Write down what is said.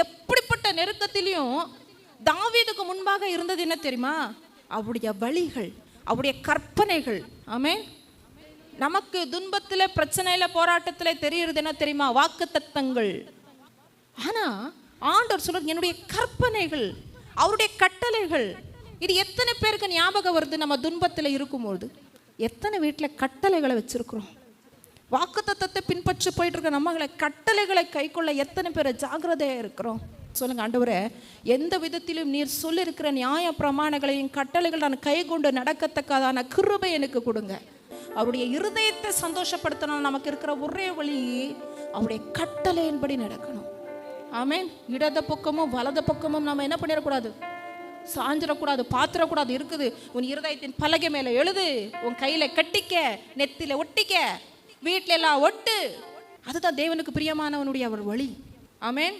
எப்படிப்பட்ட நெருக்கத்திலையும் தாவீதுக்கு முன்பாக இருந்தது என்ன தெரியுமா? அவருடைய வழிகள், அவருடைய கற்பனைகள். ஆமென். நமக்கு துன்பத்தில், பிரச்சனையில, போராட்டத்தில் தெரியுறது என்ன தெரியுமா? வாக்குத்தத்தங்கள். ஆனா ஆண்டவர் சொல்றது என்னுடைய கற்பனைகள், அவருடைய கட்டளைகள். இது எத்தனை பேருக்கு ஞாபகம் வருது? நம்ம துன்பத்தில் இருக்கும்போது எத்தனை வீட்டில் கட்டளைகளை வச்சிருக்கிறோம்? வாக்குத்தத்தத்தை பின்பற்றி போயிட்டு இருக்க நம்மளை கட்டளைகளை கைக்கொள்ள எத்தனை பேர் ஜாக்கிரதையா இருக்கிறோம்? சொல்லுங்க, ஆண்டவரே, எந்த விதத்திலும் நீர் சொல்லியிருக்கிற நியாய பிரமாணங்களையும் கட்டளைகள் நான் கை கொண்டு நடக்கத்தக்கதான கிருபை எனக்கு கொடுங்க. அவருடைய இருதயத்தை சந்தோஷப்படுத்தணும். நமக்கு இருக்கிற ஒரே வழி அவருடைய கட்டளையின்படி நடக்கணும். ஆமென். இடது பக்கமும் வலது பக்கமும் நம்ம என்ன பண்ணிடக்கூடாது? சாஞ்சிடக்கூடாது, பாத்திரக்கூடாது. இருக்குது உன் இருதயத்தின் பலகை மேல எழுது, உன் கையில கட்டிக்க, நெத்தில ஒட்டிக்க, வீட்டில எல்லாம் ஒட்டு. அதுதான் தேவனுக்கு பிரியமானவனுடைய அவர் வழி. ஆமென்.